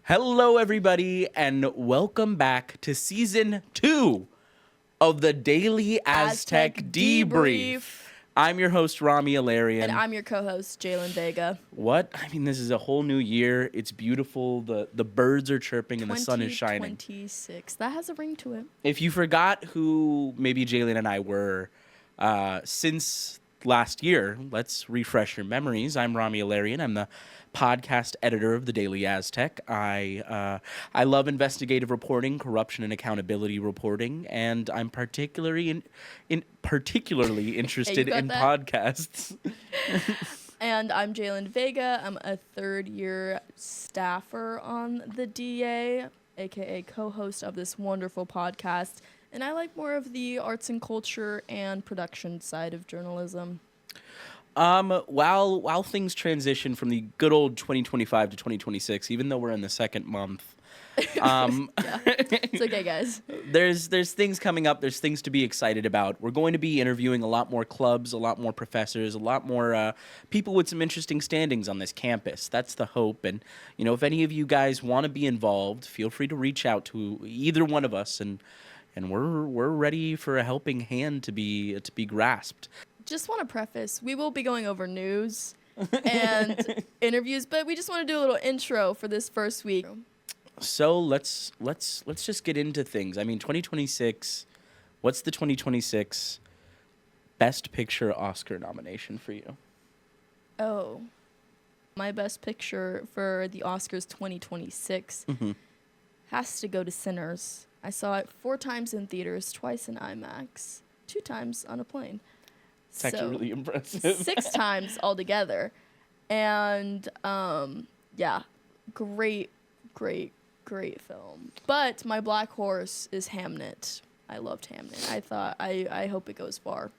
Hello, everybody, and welcome back to Season 2 of the Daily Aztec Debrief. I'm your host, Rami Alarian. And I'm your co-host, Jalen Vega. What? I mean, this is a whole new year. It's beautiful. The birds are chirping and the sun is shining. 2026. That has a ring to it. If you forgot who maybe Jalen and I were since last year, let's refresh your memories. I'm Rami Alarian. I'm the podcast editor of the Daily Aztec. I love investigative reporting, corruption and accountability reporting, and I'm particularly interested in podcasts. And I'm Jalen Vega. I'm a third-year staffer on the DA, aka co-host of this wonderful podcast, and I like more of the arts and culture and production side of journalism. While things transition from the good old 2025 to 2026, even though we're in the second month, It's okay, guys. There's things coming up. There's things to be excited about. We're going to be interviewing a lot more clubs, a lot more professors, a lot more people with some interesting standings on this campus. That's the hope. And if any of you guys want to be involved, feel free to reach out to either one of us, and we're ready for a helping hand to be grasped. Just want to preface, we will be going over news and interviews, but we just want to do a little intro for this first week. So let's just get into things. I mean, 2026, what's the 2026 Best Picture Oscar nomination for you? Oh, my Best Picture for the Oscars 2026 has to go to Sinners. I saw it 4 times in theaters, twice in IMAX, 2 times on a plane. It's actually really impressive. 6 times altogether. And, great film. But my black horse is Hamnet. I loved Hamnet. I hope it goes far.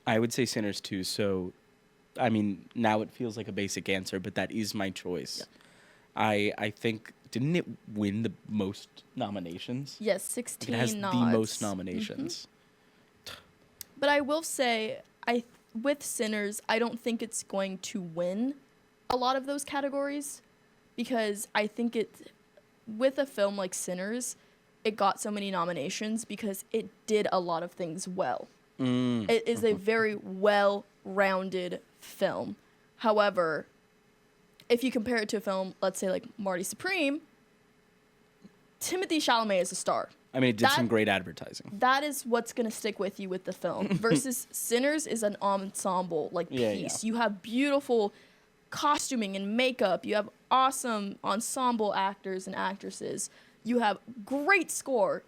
I would say Sinners too. So, I mean, now it feels like a basic answer, but that is my choice. Yeah. I think, didn't it win the most nominations? Yes, 16 It has nods. the most nominations. But I will say, with Sinners, I don't think it's going to win a lot of those categories, because I think with a film like Sinners, it got so many nominations because it did a lot of things well. It is a very well-rounded film. However, if you compare it to a film, let's say like Marty Supreme, Timothée Chalamet is a star. I mean, it did some great advertising. That is what's going to stick with you with the film. Versus Sinners is an ensemble piece. Yeah. You have beautiful costuming and makeup. You have awesome ensemble actors and actresses. You have great score,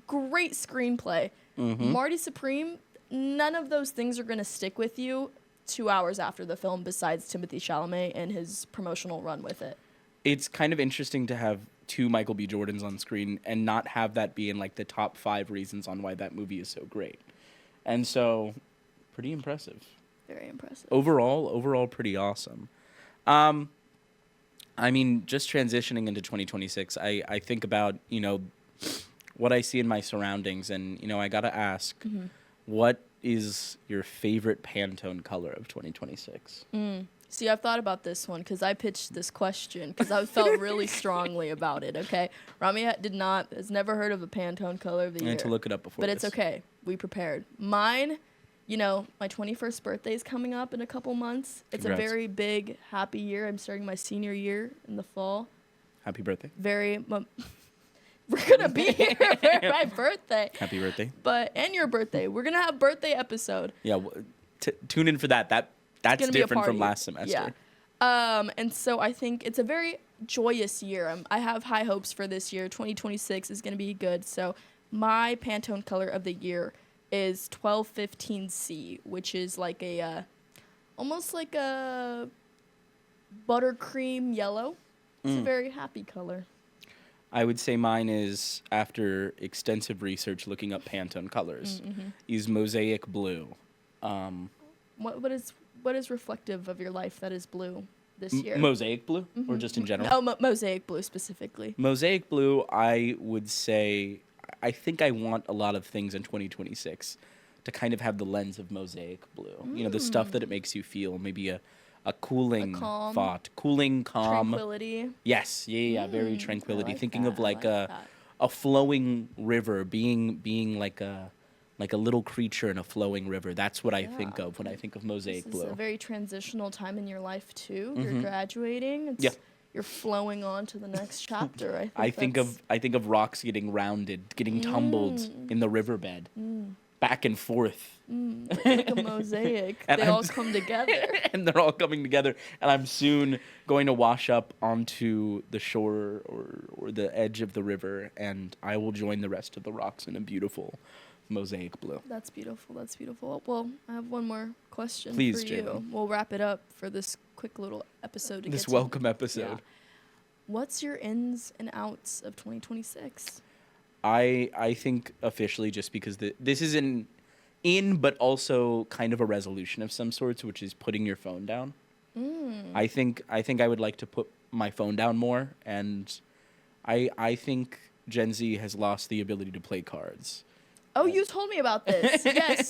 great screenplay. Marty Supreme, none of those things are going to stick with you 2 hours after the film, besides Timothée Chalamet and his promotional run with it. It's kind of interesting to have 2 Michael B. Jordans on screen and not have that be in like the top 5 reasons on why that movie is so great. And so, pretty impressive. Very impressive. Overall pretty awesome. I mean, just transitioning into 2026, I think about, what I see in my surroundings, and, I got to ask, what is your favorite Pantone color of 2026? See, I've thought about this one because I pitched this question because I felt really strongly about it, okay? Rami has never heard of a Pantone color of the year. I had to look it up before But it's okay. We prepared. Mine, my 21st birthday is coming up in a couple months. It's Congrats. a very big, happy year. I'm starting my senior year in the fall. Happy birthday. We're going to be here for my birthday. Happy birthday. And your birthday. We're going to have birthday episode. Yeah, tune in for that. That's different from last semester. Yeah. And so I think it's a very joyous year. I have high hopes for this year. 2026 is going to be good. So my Pantone color of the year is 1215C, which is like almost like a buttercream yellow. It's a very happy color. I would say mine is, after extensive research looking up Pantone colors, is Mosaic Blue. What is reflective of your life that is blue this year? Mosaic Blue, or just in general? Oh, Mosaic Blue specifically. Mosaic Blue, I would say, I think I want a lot of things in 2026 to kind of have the lens of Mosaic Blue. The stuff that it makes you feel, maybe a cooling calm, thought, cooling, calm. tranquility. Yes, yeah, very tranquility. I like Thinking that. of like I like that. a flowing river, being like a little creature in a flowing river. That's what I think Yeah. of when I think of This Mosaic is Blue. a very transitional time in your life too. You're graduating. Yeah. You're flowing on to the next chapter. I think of rocks getting rounded, getting tumbled in the riverbed, back and forth. like a mosaic. And They I'm all s- come together. And they're all coming together, and I'm soon going to wash up onto the shore or the edge of the river, and I will join the rest of the rocks in a beautiful mosaic blue. That's beautiful. That's beautiful. Well, I have one more question Please, for you. Jalen. We'll wrap it up for this quick little episode. This welcome episode. Yeah. What's your ins and outs of 2026? I think officially, just because this is an in, but also kind of a resolution of some sorts, which is putting your phone down. I think I would like to put my phone down more, and I think Gen Z has lost the ability to play cards. Oh, you told me about this.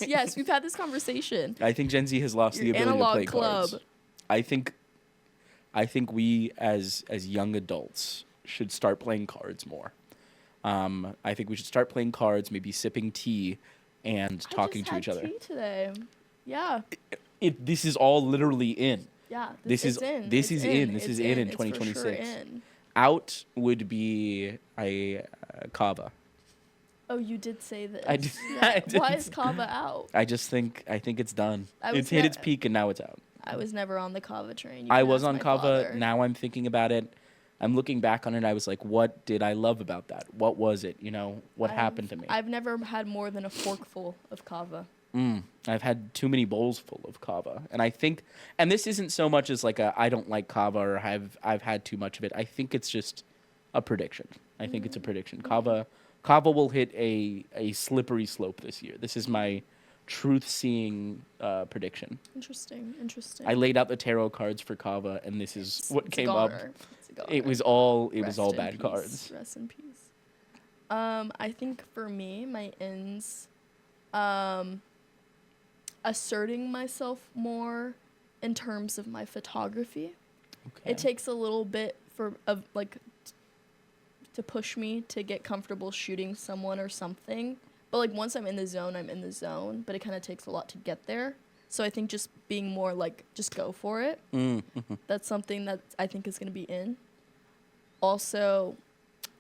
yes, we've had this conversation. I think Gen Z has lost the Your ability to analog play club. cards. I think we as young adults should start playing cards more. I think we should start playing cards, maybe sipping tea and talking to each other. I just had tea today. Yeah. This is all literally in. Yeah. This is in. this It's is in. This It's is in It's for 2026. sure in. Out would be a kava. Oh, you did say this. I did- Yeah. I did. Why is kava out? I think it's done. I was It's hit ne- its peak and now it's out. I was never on the kava train. You I can was ask on my kava. father. Now I'm thinking about it. I'm looking back on it. I was like, what did I love about that? What was it? What happened to me? I've never had more than a forkful of kava. I've had too many bowls full of kava, and I think, and this isn't so much as like I don't like kava or I've had too much of it. I think it's just a prediction. I think it's a prediction. Kava will hit a slippery slope this year. This is my truth-seeing prediction. Interesting. I laid out the tarot cards for kava, and this is what It's a came up. goner. It's a goner. It was all Rest in bad peace. cards. Rest in peace. I think for me, my ends, asserting myself more in terms of my photography. Okay. It takes a little bit to push me to get comfortable shooting someone or something. But like once I'm in the zone, I'm in the zone. But it kind of takes a lot to get there. So I think just being more like, just go for it. That's something that I think is going to be in. Also,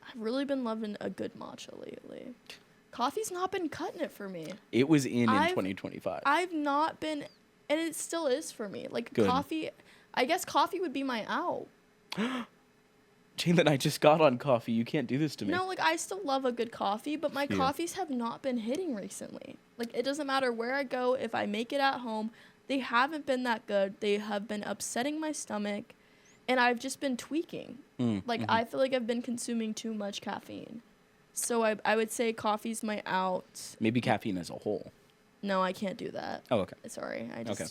I've really been loving a good matcha lately. Coffee's not been cutting it for me. It was in I've- 2025. I've not been, and it still is for me. Like Good. coffee, I guess coffee would be my out. Jalen, I just got on coffee. You can't do this to me. No, like I still love a good coffee, but my Phew. coffees have not been hitting recently. Like it doesn't matter where I go, if I make it at home, they haven't been that good. They have been upsetting my stomach, and I've just been tweaking. I feel like I've been consuming too much caffeine. So I would say coffee's my out. Maybe caffeine as a whole. No, I can't do that. Oh, okay. Sorry, I just Okay.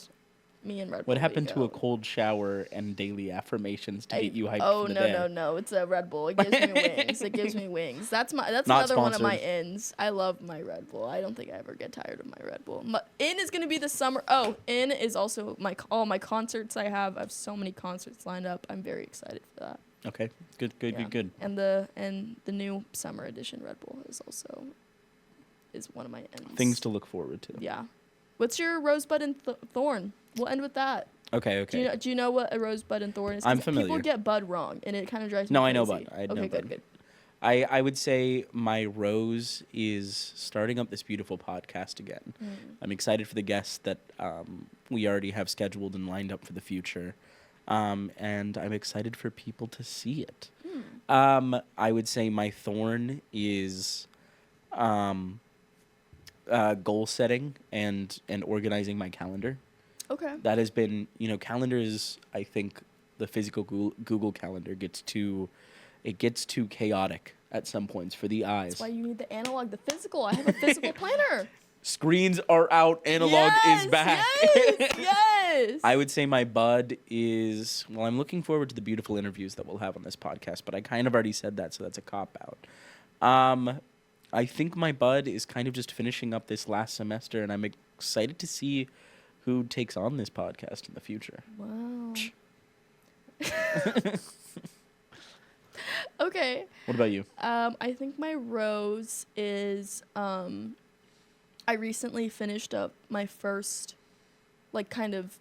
me and Red Bull. What we happened to a go. cold shower and daily affirmations to get you hyped Oh for the no day? no! It's a Red Bull. It gives me wings. It gives me wings. That's Not another one of my sponsored. ins. I love my Red Bull. I don't think I ever get tired of my Red Bull. In is gonna be the summer. Oh, in is also all my concerts I have. I have so many concerts lined up. I'm very excited for that. Okay, good. Yeah. Good. And the new summer edition Red Bull is one of my ends. Things to look forward to. Yeah. What's your rosebud and thorn? We'll end with that. Okay. Do you know what a rosebud and thorn is? 'Cause I'm familiar. People get bud wrong, and it kind of drives me No, crazy. I know bud. I know Okay, bud. good. I would say my rose is starting up this beautiful podcast again. I'm excited for the guests that we already have scheduled and lined up for the future. And I'm excited for people to see it. I would say my thorn is goal setting and organizing my calendar. Okay. That has been, calendars, I think the physical Google calendar gets too chaotic at some points for the eyes. That's why you need the analog, the physical. I have a physical planner. Screens are out, analog is back. Yes. I would say my bud is, well, I'm looking forward to the beautiful interviews that we'll have on this podcast, but I kind of already said that, so that's a cop-out. I think my bud is kind of just finishing up this last semester, and I'm excited to see who takes on this podcast in the future. Wow. Okay. What about you? I think my rose is I recently finished up my first kind of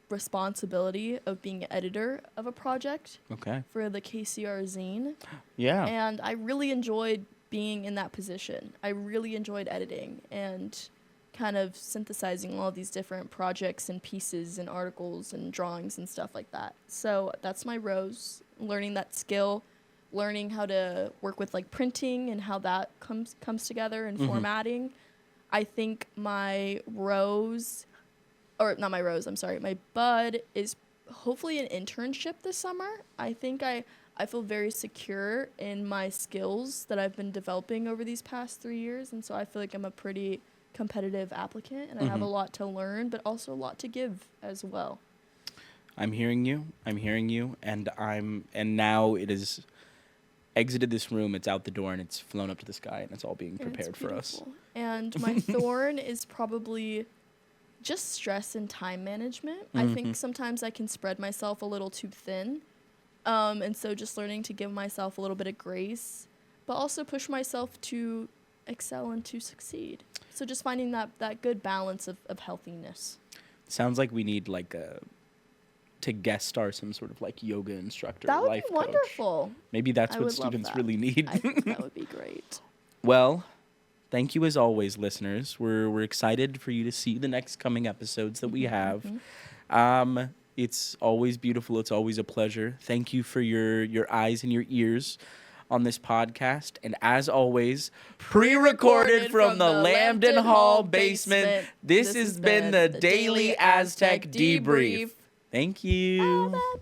responsibility of being an editor of a project Okay. for the KCR zine. Yeah. And I really enjoyed being in that position. I really enjoyed editing and kind of synthesizing all these different projects and pieces and articles and drawings and stuff like that. So that's my rose, learning that skill, learning how to work with printing and how that comes together and formatting. I think my rose, or not my rose, I'm sorry, my bud is hopefully an internship this summer. I think I feel very secure in my skills that I've been developing over these past 3 years, and so I feel like I'm a pretty competitive applicant, and I have a lot to learn, but also a lot to give as well. I'm hearing you, and now it is exited this room, it's out the door, and it's flown up to the sky, and it's all being prepared for us. And my thorn is probably just stress and time management. I think sometimes I can spread myself a little too thin. And so just learning to give myself a little bit of grace, but also push myself to excel and to succeed. So just finding that good balance of healthiness. Sounds like we need to guest star some sort of yoga instructor. That would life be coach. Wonderful. Maybe that's I what would love students that. really need. I think that would be great. Well, thank you as always, listeners. We're excited for you to see the next coming episodes that we have. It's always beautiful. It's always a pleasure. Thank you for your eyes and your ears on this podcast. And as always, pre-recorded from the Lambton Hall basement, this has been the Daily Aztec Debrief. Thank you.